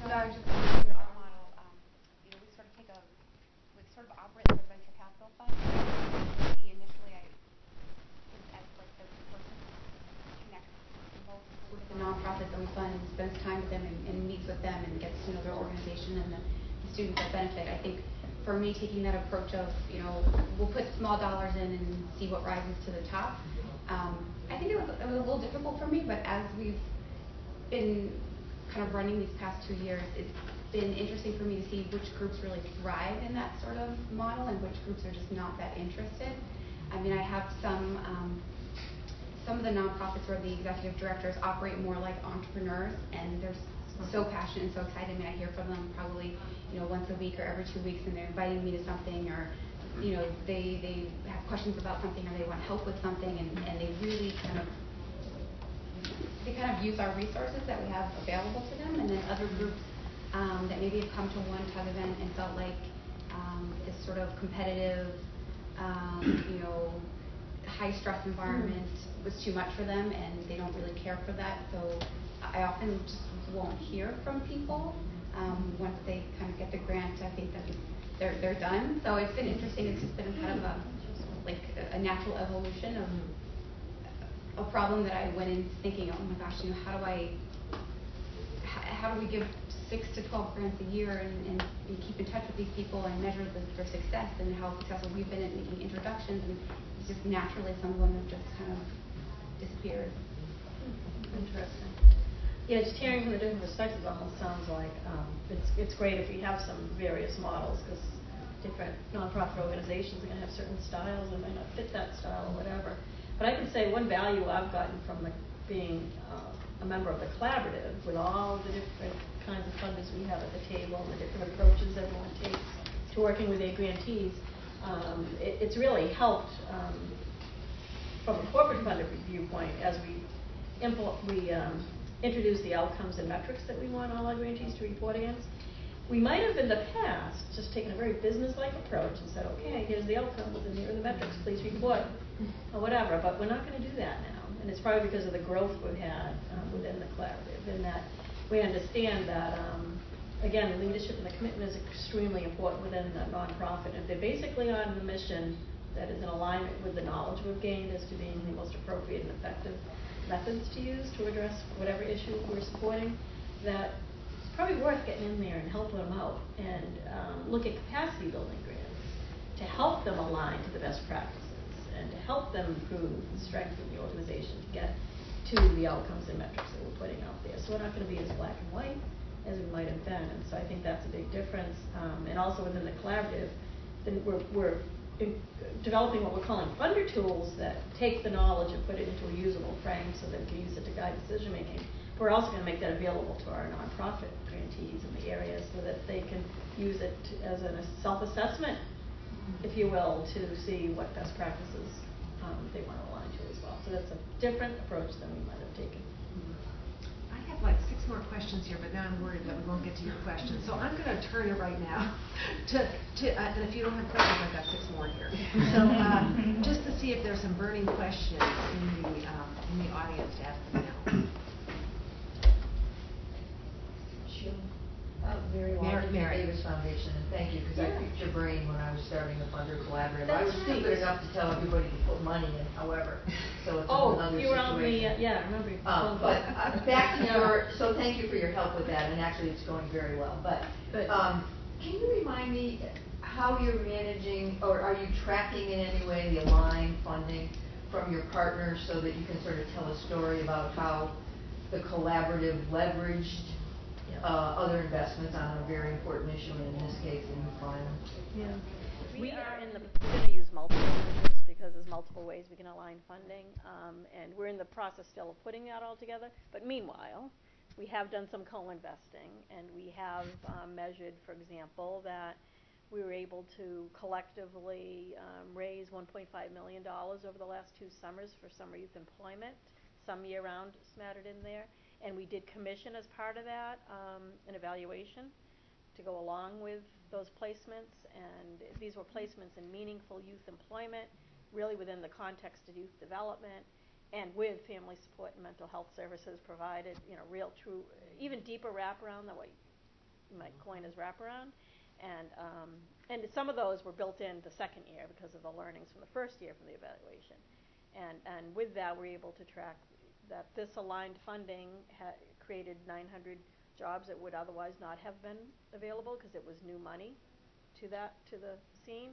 model, we sort of operate as a venture capital fund. Initially, I was as like the person who connects most with the nonprofits that we fund and spends time with them and meets with them and gets to know their organization and the students that benefit. I think for me, taking that approach of, we'll put small dollars in and see what rises to the top. I think it was a little difficult for me, but as we've been kind of running these past 2 years, it's been interesting for me to see which groups really thrive in that sort of model and which groups are just not that interested. I mean, I have some of the nonprofits where the executive directors operate more like entrepreneurs, and they're so passionate and so excited. I mean, I hear from them probably, once a week or every 2 weeks, and they're inviting me to something, or they have questions about something, or they want help with something, and they really kind of use our resources that we have available to them. And then other groups that maybe have come to one TUGG event and felt like this sort of competitive, high stress environment was too much for them, and they don't really care for that. So I often just won't hear from people once they kind of get the grant. I think that they're done. So it's been interesting. It's just been kind of a natural evolution of a problem that I went in thinking, oh my gosh, how do we give 6 to 12 grants a year and keep in touch with these people and measure their success and how successful we've been at making introductions, and it's just naturally some of them have just kind of disappeared. Interesting. Yeah, just hearing from the different perspectives almost sounds like it's great if we have some various models, because different nonprofit organizations are going to have certain styles that might not fit that style or whatever. But I can say one value I've gotten from being a member of the collaborative, with all the different kinds of funders we have at the table, and the different approaches everyone takes to working with their grantees, it's really helped from a corporate funder viewpoint as we introduce the outcomes and metrics that we want all our grantees to report against. We might have in the past just taken a very business-like approach and said, okay, here's the outcomes and here are the metrics, please report, or whatever, but we're not going to do that now. And it's probably because of the growth we've had within the collaborative, in that we understand that, again, leadership and the commitment is extremely important within the nonprofit. If they're basically on the mission that is in alignment with the knowledge we've gained as to being the most appropriate and effective methods to use to address whatever issue we're supporting, that it's probably worth getting in there and helping them out and look at capacity building grants to help them align to the best practices and to help them improve the strength of the organization to get to the outcomes and metrics that we're putting out there. So we're not going to be as black and white as we might have been, and so I think that's a big difference. And also within the collaborative, then we're developing what we're calling funder tools that take the knowledge and put it into a usable frame so that we can use it to guide decision making. We're also going to make that available to our nonprofit grantees in the area so that they can use it as a self-assessment, if you will, to see what best practices they want to align to as well. So that's a different approach than we might have taken. I have like 6 more questions here, but now I'm worried that we won't get to your questions. So I'm going to turn it right now to and if you don't have questions, I've got 6 more here. So just to see if there's some burning questions in the audience to ask them now. Mary Davis Foundation, and thank you, because I picked your brain when I was starting the Funder Collaborative. I was stupid enough to tell everybody to put money in, however, so it's another situation. You were on the, I remember. But back to so thank you for your help with that, and actually it's going very well. But can you remind me how you're managing, or are you tracking in any way the aligned funding from your partners so that you can sort of tell a story about how the collaborative leveraged other investments on a very important issue, and in this case, the youth violence? Yeah. We're going to use multiple measures because there's multiple ways we can align funding, and we're in the process still of putting that all together. But meanwhile, we have done some co-investing, and we have measured, for example, that we were able to collectively raise $1.5 million over the last 2 summers for summer youth employment, some year-round smattered in there. And we did commission as part of that an evaluation to go along with those placements. And these were placements in meaningful youth employment, really within the context of youth development, and with family support and mental health services provided, real, true, even deeper wraparound than what you might coin as wraparound. And some of those were built in the second year because of the learnings from the first year from the evaluation. And with that, we're able to track that this aligned funding created 900 jobs that would otherwise not have been available because it was new money to the scene.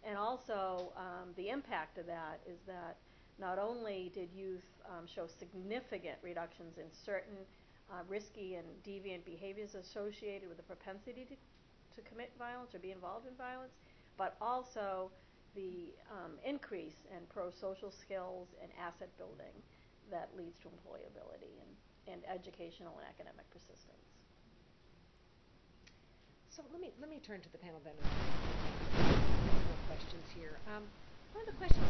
And also the impact of that is that not only did youth show significant reductions in certain risky and deviant behaviors associated with the propensity to commit violence or be involved in violence, but also the increase in pro-social skills and asset building that leads to employability and educational and academic persistence. So let me turn to the panel then. More questions here. One of the questions,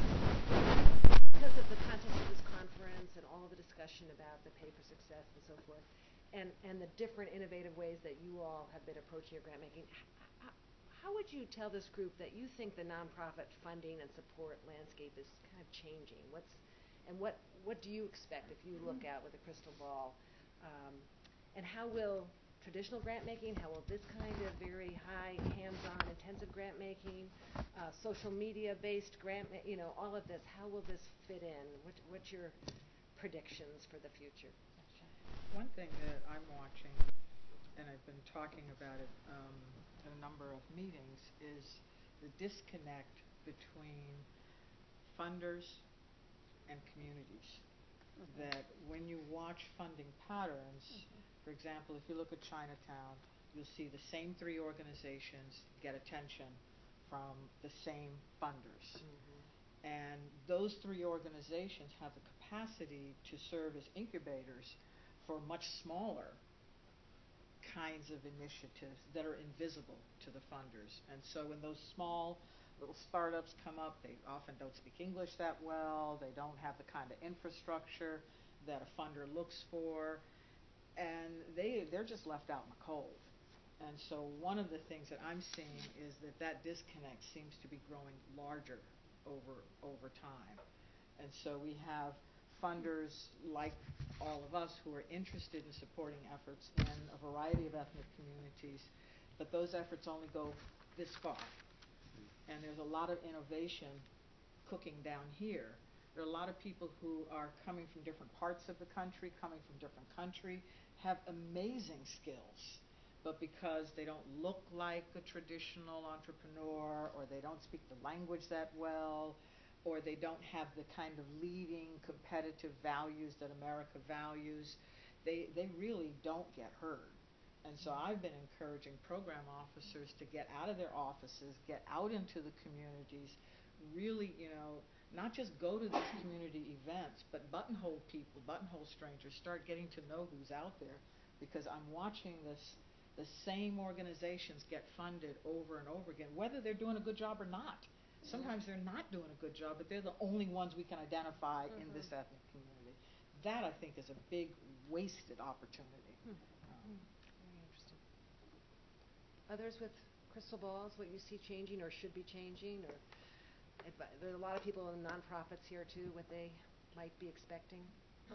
because of the context of this conference and all of the discussion about the pay for success and so forth, and the different innovative ways that you all have been approaching your grant making, how would you tell this group that you think the nonprofit funding and support landscape is kind of changing? What do you expect if you look out with a crystal ball? And how will traditional grant making, how will this kind of very high, hands-on, intensive grant making, social media-based grant, all of this, how will this fit in? What's your predictions for the future? One thing that I'm watching, and I've been talking about it in a number of meetings, is the disconnect between funders and communities. that when you watch funding patterns, for example, if you look at Chinatown, you'll see the same three organizations get attention from the same funders. And those three organizations have the capacity to serve as incubators for much smaller kinds of initiatives that are invisible to the funders. And so when those small little startups come up, they often don't speak English that well, they don't have the kind of infrastructure that a funder looks for, and they're just left out in the cold. And so one of the things that I'm seeing is that disconnect seems to be growing larger over time. And so we have funders like all of us who are interested in supporting efforts in a variety of ethnic communities, but those efforts only go this far. And there's a lot of innovation cooking down here. There are a lot of people who are coming from different parts of the country, coming from different country, have amazing skills, but because they don't look like a traditional entrepreneur, or they don't speak the language that well, or they don't have the kind of leading competitive values that America values, they really don't get heard. And so I've been encouraging program officers to get out of their offices, get out into the communities, really, not just go to these community events, but buttonhole people, buttonhole strangers, start getting to know who's out there, because I'm watching the same organizations get funded over and over again, whether they're doing a good job or not. Sometimes they're not doing a good job, but they're the only ones we can identify in this ethnic community. That, I think, is a big wasted opportunity. Very interesting. Others with crystal balls, what you see changing or should be changing, or there are a lot of people in nonprofits here too, what they might be expecting. I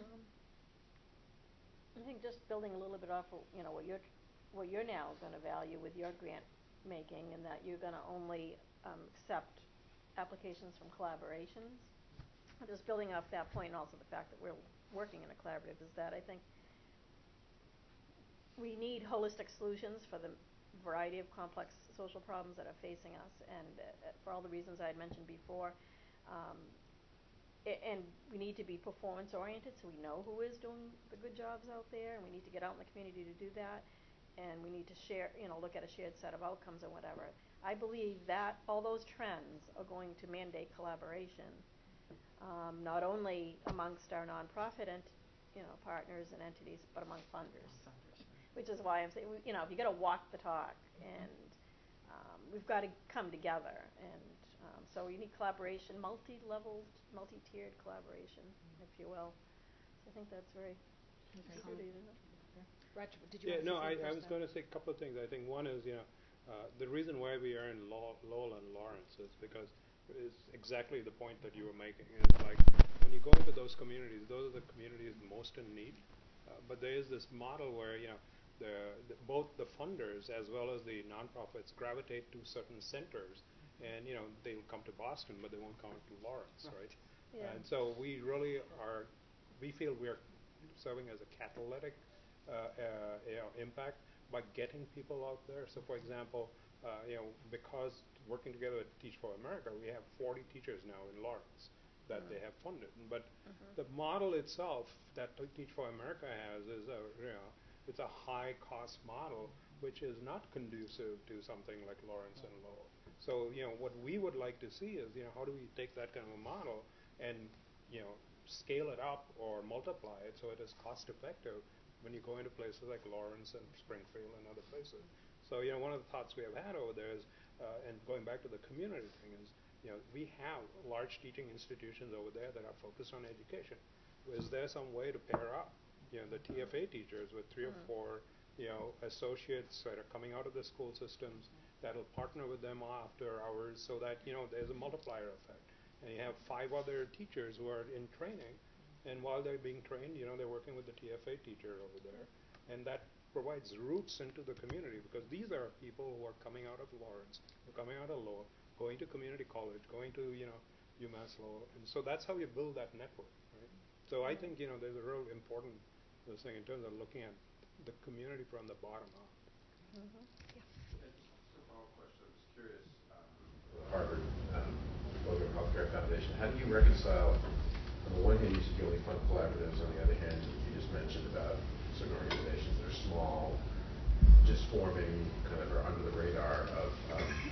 think just building a little bit off of, what you're now going to value with your grant making, and that you're going to only accept applications from collaborations. Just building off that point, and also the fact that we're working in a collaborative, is that I think we need holistic solutions for the variety of complex social problems that are facing us, and for all the reasons I had mentioned before. And we need to be performance oriented, so we know who is doing the good jobs out there, and we need to get out in the community to do that. And we need to share, look at a shared set of outcomes or whatever. I believe that all those trends are going to mandate collaboration, not only amongst our nonprofit partners and entities, but among funders. Which is why I'm saying, you got to walk the talk, and we've got to come together. And so you need collaboration, multi-leveled, multi-tiered collaboration, if you will. So I think that's very good, isn't it? Did you I was going to say a couple of things. I think one is, the reason why we are in Lowell and Lawrence is because it's exactly the point that you were making. It's like when you go into those communities, those are the communities most in need. But there is this model where, both the funders as well as the nonprofits gravitate to certain centers, and they'll come to Boston, but they won't come to Lawrence, right? Yeah. And so we really we feel we're serving as a catalytic impact by getting people out there. So, for example, because working together with Teach for America, we have 40 teachers now in Lawrence that they have funded. But the model itself that Teach for America has is it's a high-cost model, which is not conducive to something like Lawrence and Lowell. So, what we would like to see is, how do we take that kind of a model and, scale it up or multiply it so it is cost-effective when you go into places like Lawrence and Springfield and other places. So, one of the thoughts we have had over there is, and going back to the community thing is, we have large teaching institutions over there that are focused on education. Is there some way to pair up, the TFA teachers with 3 or 4, associates that are coming out of the school systems that'll partner with them after hours so that, there's a multiplier effect. And you have 5 other teachers who are in training, and while they're being trained, they're working with the TFA teacher over there. And that provides roots into the community, because these are people who are coming out of Lawrence, who are coming out of Lowell, going to community college, going to, UMass Lowell. And so that's how you build that network, right? So I think, there's a real important thing in terms of looking at the community from the bottom up. Just a follow-up question. I was curious, Harvard Pilgrim Healthcare Foundation, how do you reconcile on the one hand, you said you only fund collaboratives. On the other hand, you just mentioned about certain organizations that are small, just forming kind of are under the radar of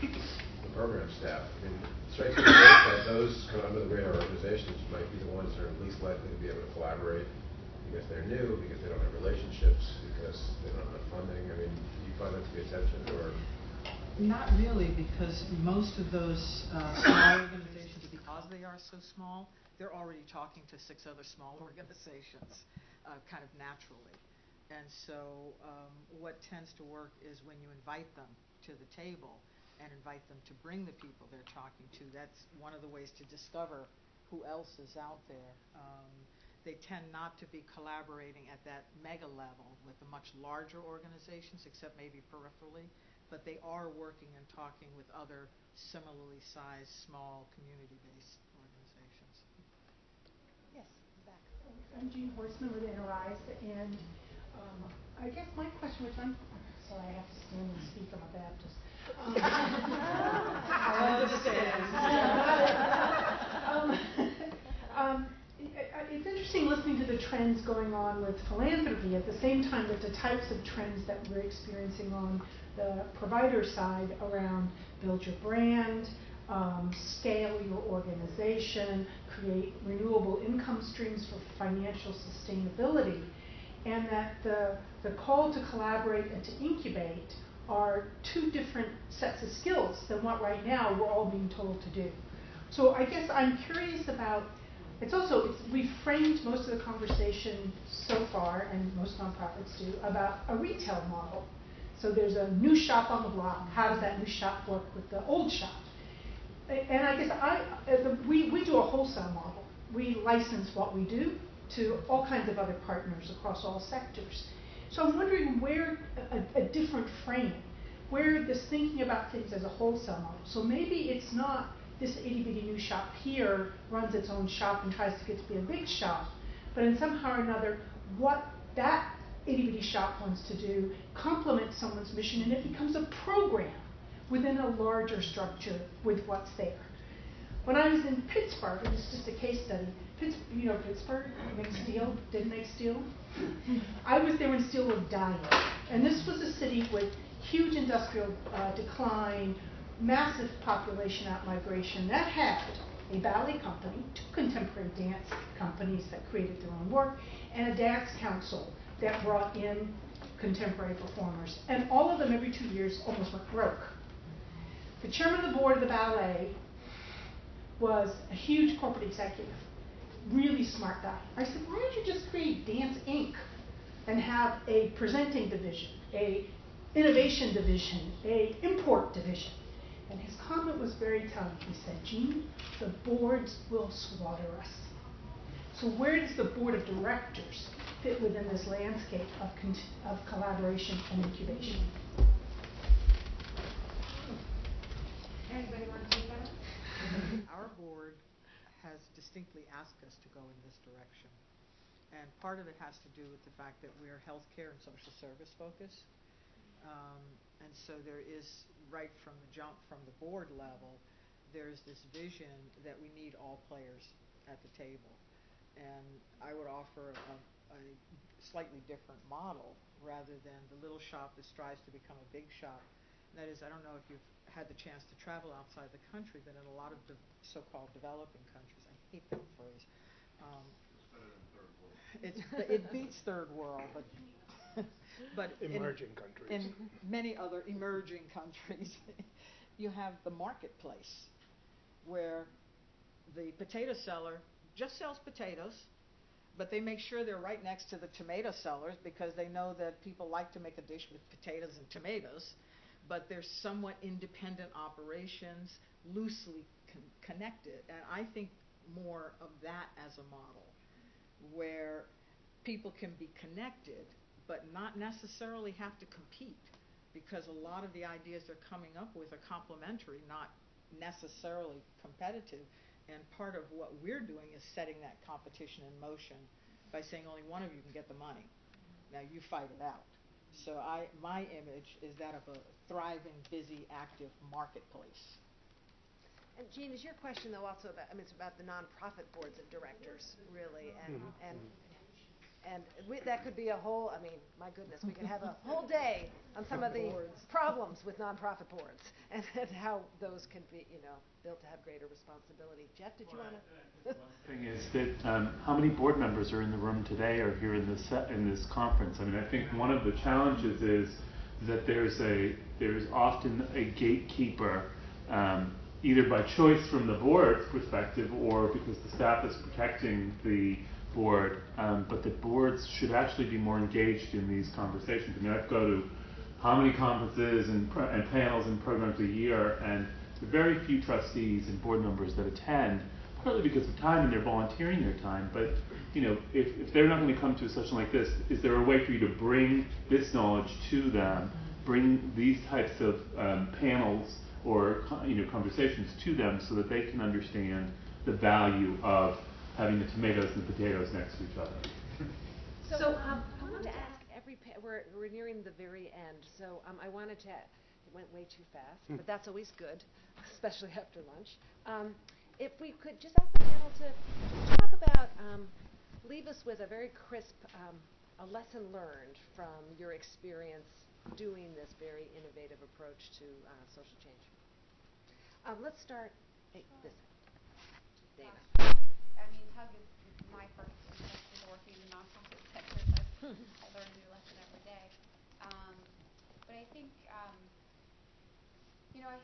the program staff. I mean, it strikes me that those kind of under the radar organizations might be the ones that are least likely to be able to collaborate because they're new, because they don't have relationships, because they don't have enough funding. I mean, do you find that to be attention or? Not really, because most of those small organizations, because they are so small, they're already talking to 6 other small organizations, kind of naturally. And so what tends to work is when you invite them to the table and invite them to bring the people they're talking to. That's one of the ways to discover who else is out there. They tend not to be collaborating at that mega level with the much larger organizations, except maybe peripherally. But they are working and talking with other similarly sized, small, community-based organizations. Yes, Zach. I'm Jean Horstman with NRIs, and I guess my question, which I'm sorry, I have to stand and speak. I'm a Baptist. It's interesting listening to the trends going on with philanthropy at the same time that the types of trends that we're experiencing on the provider side around build your brand, scale your organization, create renewable income streams for financial sustainability, and that the call to collaborate and to incubate are 2 different sets of skills than what right now we're all being told to do. So I guess I'm curious about, we've framed most of the conversation so far, and most nonprofits do, about a retail model. So there's a new shop on the block. How does that new shop work with the old shop? And I guess we do a wholesale model. We license what we do to all kinds of other partners across all sectors. So I'm wondering where a different frame, where this thinking about things as a wholesale model. So maybe it's not this itty bitty new shop here runs its own shop and tries to get to be a big shop, but in somehow or another, what that itty bitty shop wants to do complements someone's mission, and it becomes a program within a larger structure with what's there. When I was in Pittsburgh, it was just a case study. You know Pittsburgh makes steel, didn't make steel. I was there when steel was dying, and this was a city with huge industrial decline, massive population out-migration that had a ballet company, 2 contemporary dance companies that created their own work, and a dance council that brought in contemporary performers. And all of them every 2 years almost went broke. The chairman of the board of the ballet was a huge corporate executive, really smart guy. I said, why don't you just create Dance Inc. and have a presenting division, a innovation division, a import division? And his comment was very telling. He said, Jean, the boards will slaughter us. So where does the board of directors fit within this landscape of collaboration and incubation? Anybody want to take that? Our board has distinctly asked us to go in this direction. And part of it has to do with the fact that we're healthcare and social service focused. And so there is, right from the jump from the board level, there's this vision that we need all players at the table. And I would offer a slightly different model rather than the little shop that strives to become a big shop. And that is, I don't know if you've had the chance to travel outside the country, but in a lot of the so-called developing countries, I hate that phrase. It beats third world, but emerging countries. In many other emerging countries, you have the marketplace where the potato seller just sells potatoes, but they make sure they're right next to the tomato sellers because they know that people like to make a dish with potatoes and tomatoes, but they're somewhat independent operations, loosely connected. And I think more of that as a model, where people can be connected, but not necessarily have to compete, because a lot of the ideas they're coming up with are complementary, not necessarily competitive. And part of what we're doing is setting that competition in motion by saying only one of you can get the money. Now you fight it out. So my image is that of a thriving, busy, active marketplace. And Jean, is your question though also about, I mean, it's about the nonprofit boards of directors, really, and that could be a whole, I mean, my goodness, we could have a whole day on some of the problems with nonprofit boards and how those can be, built to have greater responsibility. Jeff, did you want to? One thing is that how many board members are in the room today or here in this conference? I mean, I think one of the challenges is that there's often a gatekeeper, either by choice from the board's perspective or because the staff is protecting the board, but the boards should actually be more engaged in these conversations. I mean, I go to how many conferences and panels and programs a year, and there are very few trustees and board members that attend, partly because of time and they're volunteering their time. But if they're not going to come to a session like this, is there a way for you to bring this knowledge to them, bring these types of panels or conversations to them so that they can understand the value of having the tomatoes and the potatoes next to each other? So I wanted to ask we're nearing the very end, so I wanted to, it went way too fast, but that's always good, especially after lunch. If we could just ask the panel to talk about, leave us with a very crisp, a lesson learned from your experience doing this very innovative approach to social change. Let's start this. Dana. I mean, TUGG is my first experience working in the nonprofit sector, so I learn a new lesson every day. But I think, I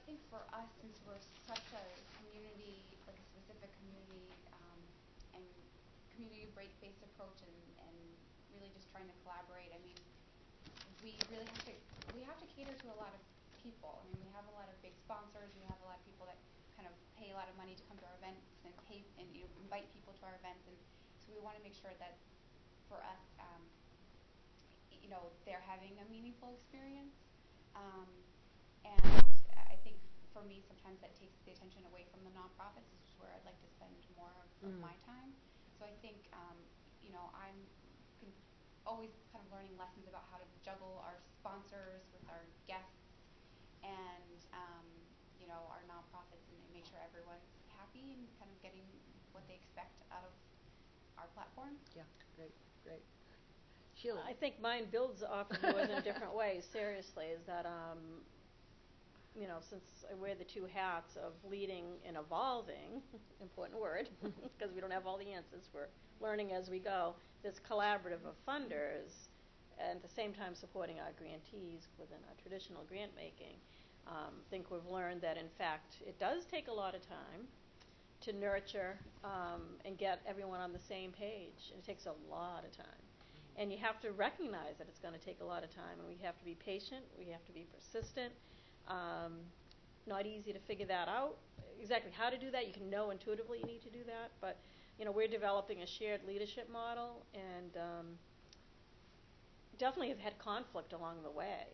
think for us, since we're such a community, like a specific community, and community-based approach, and really just trying to collaborate. I mean, we have to cater to a lot of people. I mean, we have a lot of big sponsors. We have a lot of people that kind of pay a lot of money to come to our events and invite people to our events, and so we want to make sure that for us, they're having a meaningful experience. And I think for me, sometimes that takes the attention away from the nonprofits, which is where I'd like to spend more of my time. So I think, I'm always kind of learning lessons about how to juggle our sponsors with our guests and, our nonprofits, and make sure everyone's happy and kind of getting what they expect out of our platform. Yeah, great. Sheila. I think mine builds off of yours in a different way, seriously, is that, since I wear the two hats of leading and evolving, important word, because we don't have all the answers, we're learning as we go, this collaborative of funders, and at the same time supporting our grantees within our traditional grant making. I think we've learned that, in fact, it does take a lot of time to nurture and get everyone on the same page. It takes a lot of time. And you have to recognize that it's going to take a lot of time, and we have to be patient, we have to be persistent. Not easy to figure that out. Exactly how to do that, you can know intuitively you need to do that, but we're developing a shared leadership model, and definitely have had conflict along the way.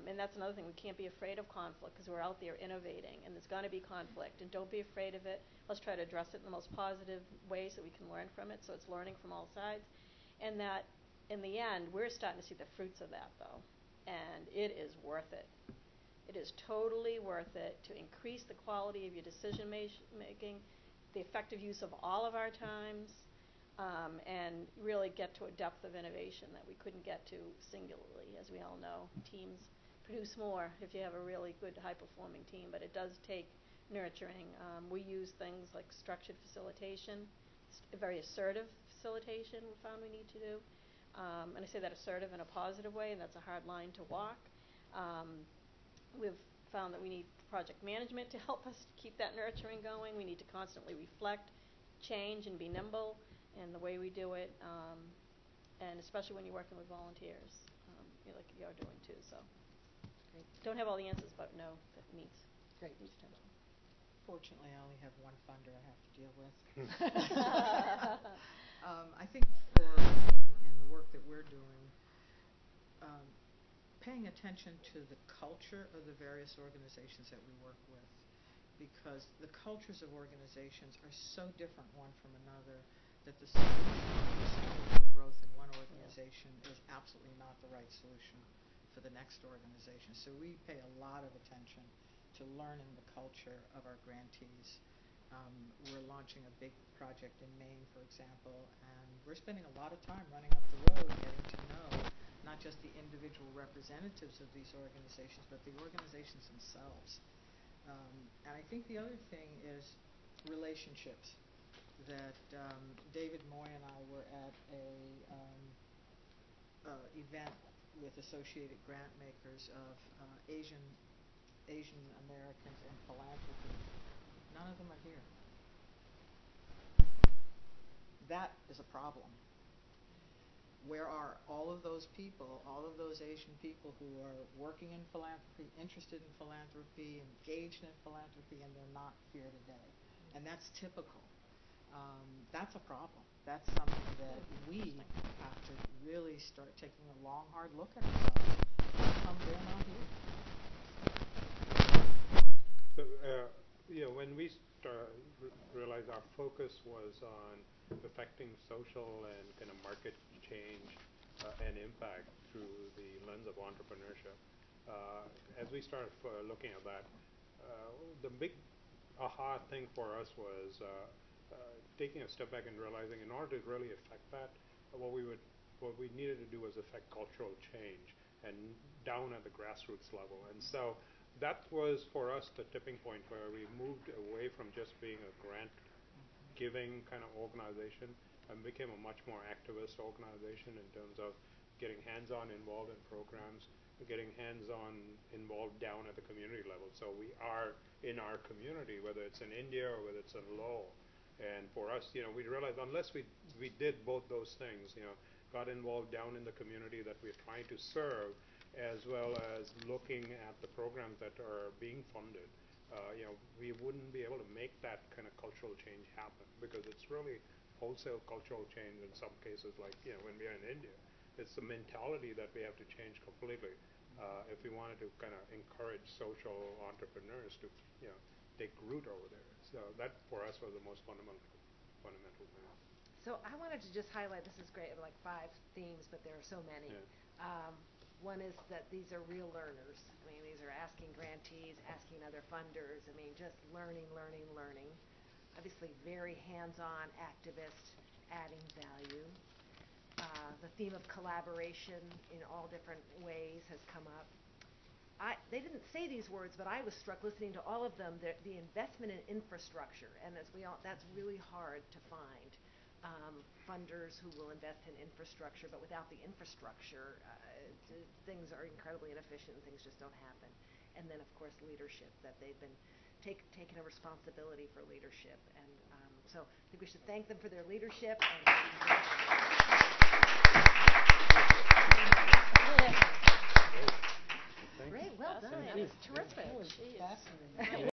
And that's another thing, we can't be afraid of conflict because we're out there innovating, and there's going to be conflict, and don't be afraid of it. Let's try to address it in the most positive ways that we can learn from it, so it's learning from all sides. And that, in the end, we're starting to see the fruits of that, though, and it is worth it. It is totally worth it to increase the quality of your decision making, the effective use of all of our times, and really get to a depth of innovation that we couldn't get to singularly. As we all know, teams produce more if you have a really good, high-performing team, but it does take nurturing. We use things like structured facilitation, very assertive facilitation we found we need to do. And I say that assertive in a positive way, and that's a hard line to walk. We've found that we need project management to help us keep that nurturing going. We need to constantly reflect, change, and be nimble in the way we do it, and especially when you're working with volunteers, like you're doing too. So, great. Don't have all the answers, but know that needs attention. Fortunately, I only have one funder I have to deal with. I think for me and the work that we're doing, paying attention to the culture of the various organizations that we work with, because the cultures of organizations are so different one from another that the solution for growth in one organization is absolutely not the right solution for the next organization. So we pay a lot of attention to learn in the culture of our grantees. We're launching a big project in Maine, for example, and we're spending a lot of time running up the road getting to know not just the individual representatives of these organizations, but the organizations themselves. And I think the other thing is relationships. That David Moy and I were at a event with Associated Grantmakers of Asian Americans and philanthropy. None of them are here. That is a problem. Where are all of those people, all of those Asian people who are working in philanthropy, interested in philanthropy, engaged in philanthropy, and they're not here today? And that's typical. That's a problem. That's something that we have to really start taking a long, hard look at ourselves. How come they're not here? So, when we realized our focus was on affecting social and kind of market change and impact through the lens of entrepreneurship, as we started looking at that, the big aha thing for us was taking a step back and realizing in order to really affect that, what we needed to do was affect cultural change and down at the grassroots level. And so that was for us the tipping point where we moved away from just being a grant giving kind of organization and became a much more activist organization in terms of getting hands-on involved in programs, getting hands-on involved down at the community level. So we are in our community, whether it's in India or whether it's in Lowell. And for us, we realized unless we did both those things, got involved down in the community that we're trying to serve, as well as looking at the programs that are being funded, we wouldn't be able to make that kind of cultural change happen, because it's really wholesale cultural change in some cases, like when we are in India. It's the mentality that we have to change completely if we wanted to kind of encourage social entrepreneurs to take root over there. So that for us was the most fundamental thing. So I wanted to just highlight, this is great, like 5 themes, but there are so many. Yeah. One is that these are real learners. I mean, these are asking grantees, asking other funders. I mean, just learning. Obviously, very hands-on activist, adding value. The theme of collaboration in all different ways has come up. They didn't say these words, but I was struck listening to all of them, the investment in infrastructure. And as we all, that's really hard to find. Funders who will invest in infrastructure, but without the infrastructure, things are incredibly inefficient and things just don't happen. And then, of course, leadership, that they've been taking a responsibility for leadership. And so I think we should thank them for their leadership. Great, well done. That was terrific. Fascinating.